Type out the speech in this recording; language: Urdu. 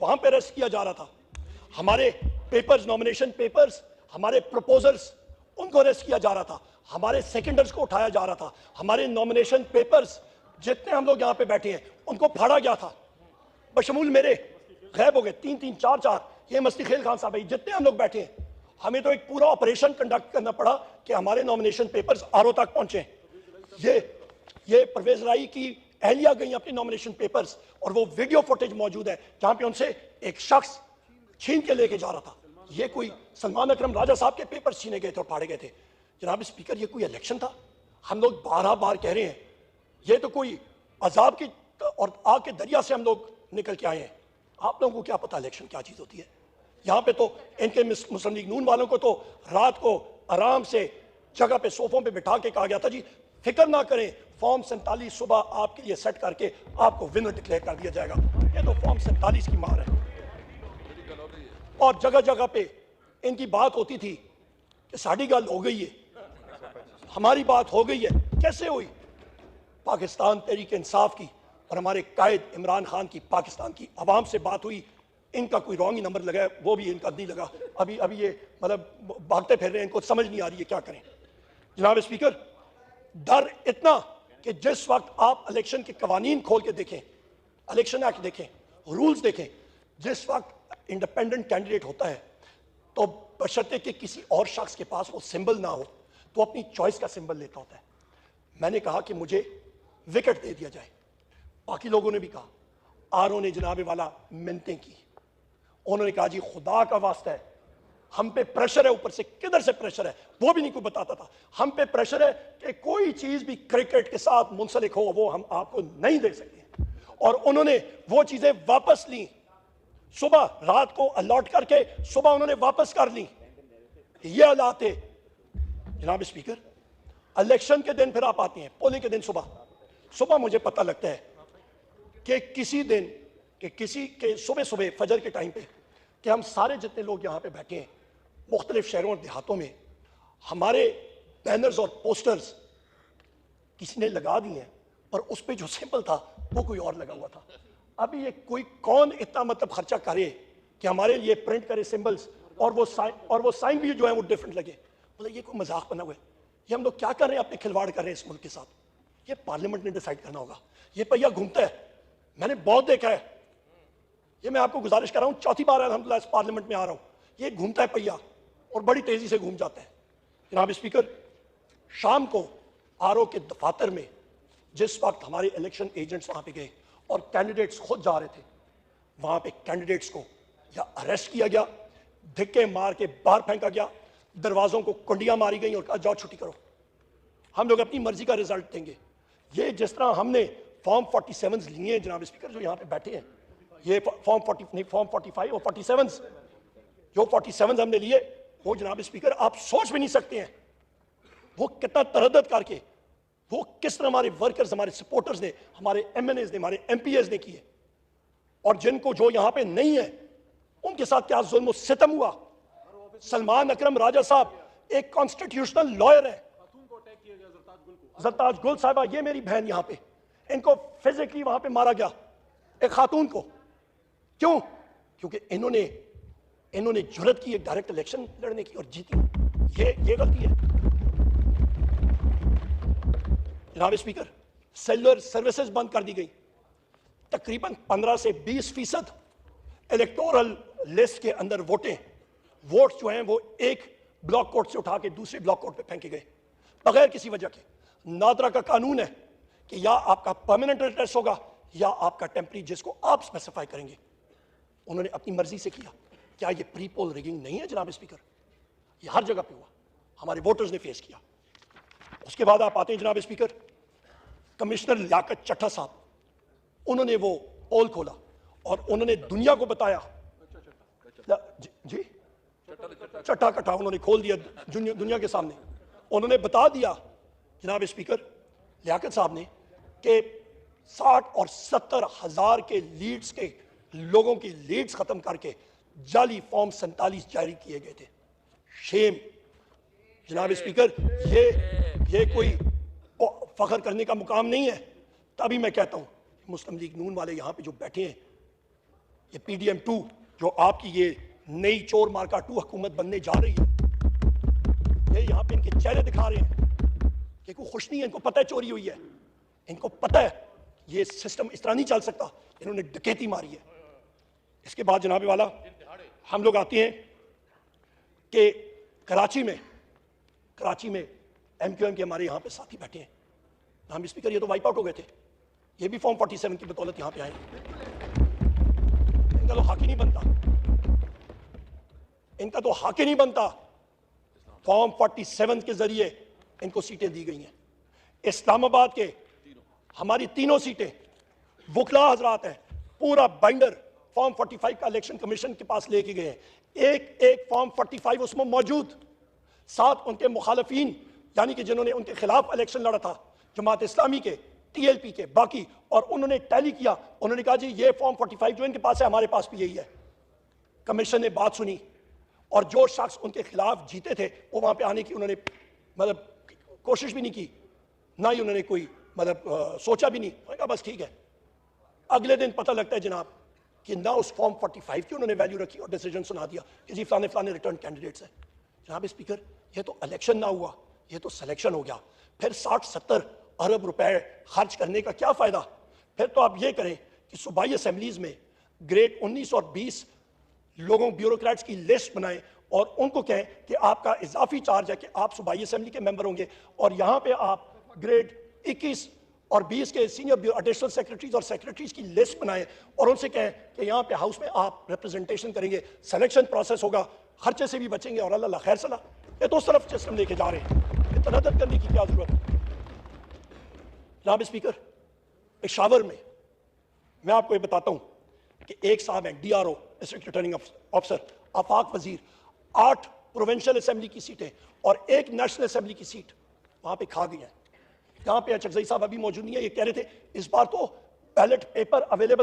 وہاں پہ ریسٹ کیا جا رہا تھا. ہمارے پیپرز، نامینیشن پیپرز، ہمارے پروپوزلز، ان کو ریسٹ کیا جا رہا تھا. ہمارے سیکنڈرز کو اٹھایا جا رہا تھا. ہمارے نامینیشن پیپرز جتنے ہم لوگ یہاں پہ بیٹھے ہیں ان کو پھاڑا گیا تھا. بشمول میرے غائب ہو گئے 3 4 یہ مستی خیل خان صاحب جتنے ہم لوگ بیٹھے ہیں. ہمیں تو ایک پورا آپریشن کنڈکٹ کرنا پڑا کہ ہمارے نامینیشن پیپرز آر او تک پہنچے. یہ پرویز رائی کی اہلیہ گئی اپنے نامینیشن پیپرز اور وہ ویڈیو فوٹیج موجود ہے جہاں پہ ان سے ایک شخص چھین کے لے کے جا رہا تھا. یہ کوئی سلمان اکرم راجہ صاحب کے پیپرز چھینے گئے تھے اور پھاڑے گئے تھے. جناب اسپیکر یہ کوئی الیکشن تھا؟ ہم لوگ بار کہہ رہے ہیں یہ تو کوئی عذاب کی اور آگ کے دریا سے ہم لوگ نکل کے آئے ہیں. آپ لوگوں کو کیا پتا الیکشن کیا چیز ہوتی ہے؟ یہاں پہ تو ان کے مسلم لیگ نون والوں کو تو رات کو آرام سے جگہ پہ صوفوں پہ بٹھا کے کہا گیا تھا جی فکر نہ کریں، فارم 47 صبح آپ کے لیے سیٹ کر کے آپ کو ونر ڈکلیئر کر دیا جائے گا. یہ تو فارم 47 کی مار ہے. اور جگہ جگہ پہ ان کی بات ہوتی تھی کہ ساڑی گل ہو گئی ہے، ہماری بات ہو گئی ہے. کیسے ہوئی؟ پاکستان تحریک انصاف کی اور ہمارے قائد عمران خان کی پاکستان کی عوام سے بات ہوئی. ان کا کوئی رانگ نمبر لگا ہے، وہ بھی ان کا نہیں لگا. ابھی یہ مطلب بھاگتے پھر رہے ہیں، ان کو سمجھ نہیں آ رہی ہے کیا کریں. جناب اسپیکر ڈر اتنا کہ جس وقت آپ الیکشن کے قوانین کھول کے دیکھیں، الیکشن ایکٹ دیکھیں، رولز دیکھیں، جس وقت انڈیپینڈنٹ کینڈیڈیٹ ہوتا ہے تو بشرطے کہ کسی اور شخص کے پاس وہ سمبل نہ ہو تو اپنی چوائس کا سمبل لیتا ہوتا ہے. میں نے کہا کہ مجھے وکٹ دے دیا جائے. باقی لوگوں نے بھی کہا. آر او نے جناب والا منتیں کی. انہوں نے کہا جی خدا کا واسطہ ہے ہم پہ پریشر ہے، اوپر سے کدھر سے پریشر ہے وہ بھی نہیں کوئی بتاتا تھا. ہم پہ پریشر ہے کہ کوئی چیز بھی کرکٹ کے ساتھ منسلک ہو وہ ہم آپ کو نہیں دے سکتے. اور انہوں نے وہ چیزیں واپس لیں. صبح رات کو الاٹ کر کے صبح انہوں نے واپس کر لیں. یہ حالات ہے. جناب اسپیکر الیکشن کے دن پھر آپ آتے ہیں، پولنگ کے دن صبح مجھے پتہ لگتا ہے کہ کسی دن کہ کسی کے صبح فجر کے ٹائم پہ کہ ہم سارے جتنے لوگ یہاں پہ بیٹھے ہیں مختلف شہروں اور دیہاتوں میں ہمارے بینرز اور پوسٹرز کسی نے لگا دیے ہیں اور اس پہ جو سمبل تھا وہ کوئی اور لگا ہوا تھا. ابھی یہ کوئی کون اتنا مطلب خرچہ کرے کہ ہمارے لیے پرنٹ کرے سمبلز اور وہ سائن بھی جو ہے وہ ڈیفرنٹ لگے. مطلب یہ کوئی مذاق بنا ہوا ہے. یہ ہم لوگ کیا کر رہے ہیں؟ اپنے کھلواڑ کر رہے ہیں اس ملک کے ساتھ. یہ پارلیمنٹ نے ڈیسائیڈ کرنا ہوگا. یہ پہیہ گھومتا ہے، میں نے بہت دیکھا ہے. یہ میں آپ کو گزارش کر رہا ہوں، چوتھی بار الحمدللہ اس پارلیمنٹ میں آ رہا ہوں. یہ گھومتا ہے پہیہ اور بڑی تیزی سے گھوم جاتا ہے. جناب اسپیکر شام کو آر او کے دفاتر میں جس وقت ہمارے الیکشن ایجنٹس وہاں پہ گئے اور کینڈیڈیٹس خود جا رہے تھے، وہاں پہ کینڈیڈیٹس کو یا اریسٹ کیا گیا، دھکے مار کے باہر پھینکا گیا، دروازوں کو کنڈیاں ماری گئیں اور کہا جاؤ چھٹی کرو، ہم لوگ اپنی مرضی کا رزلٹ دیں گے. یہ جس طرح ہم نے فارم 47 لیے ہیں جناب اسپیکر جو یہاں پہ بیٹھے ہیں، یہ فارم 45 اور 47 جو 47 ہم نے لیے وہ جناب اسپیکر آپ سوچ بھی نہیں سکتے ہیں وہ کتنا تردد کر کے وہ کس طرح ہمارے ورکرز، ہمارے سپورٹرز نے، ہمارے ایم این ایز نے، ہمارے ایم پی ایز نے کیے. اور جن کو جو یہاں پہ نہیں ہے ان کے ساتھ کیا ظلم و ستم ہوا. سلمان اکرم راجہ صاحب ایک کانسٹیٹیوشنل لائر ہے. زرتاج گل صاحبہ یہ میری بہن یہاں پہ، ان کو فزیکلی وہاں پہ مارا گیا ایک خاتون کو. کیوں؟ کیونکہ انہوں نے جرت کی ایک ڈائریکٹ الیکشن لڑنے کی اور جیتی. یہ غلطی ہے. جناب اسپیکر سیلولر سروسز بند کر دی گئی. تقریباً 15 سے 20% الیکٹورل لسٹ کے اندر ووٹ جو ہیں وہ ایک بلاک کوٹ سے اٹھا کے دوسرے بلاک کوٹ پہ پھینکے گئے بغیر کسی وجہ کے. نادرا کا قانون ہے کہ یا آپ کا پرماننٹ ایڈریس ہوگا یا آپ کا ٹیمپری جس کو آپ اسپیسیفائی کریں گے. انہوں نے اپنی مرضی سے کیا. کیا یہ پری پول ریگنگ نہیں ہے جناب اسپیکر؟ یہ ہر جگہ پہ ہوا، ہمارے ووٹرز نے فیس کیا. اس کے بعد آپ آتے ہیں جناب اسپیکر کمشنر لیاقت چٹھا صاحب، انہوں نے وہ پول کھولا اور انہوں نے دنیا کو بتایا. جی چٹھا کٹھا انہوں نے کھول دیا دنیا کے سامنے. انہوں نے بتا دیا جناب اسپیکر لیاقت صاحب نے کہ 60 اور 70 ہزار کے لیڈز کے لوگوں کی لیڈز ختم کر کے جعلی فارم 47 جاری کیے گئے تھے. شیم جناب اسپیکر، یہ کوئی فخر کرنے کا مقام نہیں ہے. تبھی میں کہتا ہوں مسلم لیگ نون والے یہاں پہ جو بیٹھے ہیں یہ PDM2 جو آپ کی یہ نئی چور مارکا 2 حکومت بننے جا رہی ہے، یہ یہاں پہ ان کے چہرے دکھا رہے ہیں کہ کوئی خوش نہیں ہے، ان کو پتہ ہے چوری ہوئی ہے، ان کو پتہ ہے یہ سسٹم اس طرح نہیں چل سکتا، انہوں نے ڈکیتی ماری ہے۔ اس کے بعد جناب والا ہم لوگ آتے ہیں کہ کراچی میں MQM کے ہمارے یہاں پہ ساتھی بیٹھے ہیں، ہم اسپیکر یہ تو وائپ آؤٹ ہو گئے تھے، یہ بھی فارم 47 کی بدولت یہاں پہ آئے ہیں۔ ان کا تو حق ہی نہیں بنتا، ان کا تو حق ہی نہیں بنتا۔ فارم 47 کے ذریعے ان کو سیٹیں دی گئی ہیں۔ اسلام آباد کے ہماری تینوں سیٹیں وکلا حضرات ہیں، پورا بائنڈر فارم 45 کا الیکشن کمیشن کے پاس لے کے گئے ہیں، ایک فارم 45 اس میں موجود، ساتھ ان کے مخالفین یعنی کہ جنہوں نے ان کے خلاف الیکشن لڑا تھا، جماعت اسلامی کے، TLP کے، باقی، اور انہوں نے ٹیلی کیا، انہوں نے کہا جی یہ فارم 45 جو ان کے پاس ہے ہمارے پاس بھی یہی ہے۔ کمیشن نے بات سنی اور جو شخص ان کے خلاف جیتے تھے وہ وہاں پہ آنے کی انہوں نے مطلب کوشش بھی نہیں کی، نہ ہی انہوں نے کوئی مطلب سوچا بھی نہیں، انہوں نے کہا بس ٹھیک ہے۔ اگلے دن پتہ لگتا ہے جناب کہ نہ اس فارم 45 کی انہوں نے ویلیو رکھی اور ڈیسیجن سنا دیا کہ جی فلانے ریٹرن کینڈیڈیٹس ہیں۔ جناب اسپیکر، یہ تو الیکشن نہ ہوا، یہ تو سلیکشن ہو گیا، پھر 60-70 ارب روپے خرچ کرنے کا کیا فائدہ؟ پھر تو آپ یہ کریں کہ صوبائی اسمبلیز میں گریڈ 19 اور 20 لوگوں بیوروکریٹس کی لسٹ بنائیں اور ان کو کہیں کہ آپ کا اضافی چارج ہے کہ آپ صوبائی اسمبلی کے ممبر ہوں گے، اور یہاں پہ آپ گریڈ 21 اور 20 کے سینئر ایڈیشنل سیکرٹریز اور سیکرٹریز کی لسٹ بنائیں اور ان سے کہیں کہ یہاں پہ ہاؤس میں آپ ریپرزنٹیشن کریں گے، سلیکشن پروسیس ہوگا، خرچے سے بھی بچیں گے، اور اللہ خیر صلاح۔ یہ تو اس طرف سسٹم لے کے جا رہے ہیں، یہ تردد کرنے کی کیا ضرورت ہے؟ جناب اسپیکر، پشاور میں میں آپ کو یہ بتاتا ہوں کہ ایک صاحب ہیں DRO ڈسٹرکٹ ریٹرننگ آفیسر آفاق وزیر، 8 پروونشل اسمبلی کی سیٹیں اور 1 نیشنل اسمبلی کی سیٹ وہاں پہ کھا گئی ہیں۔ یہاں پہ اچھک زئی صاحب ابھی موجود نہیں ہے، یہ کہہ رہے تھے اس بار تو بیلٹ پیپر اویلیبل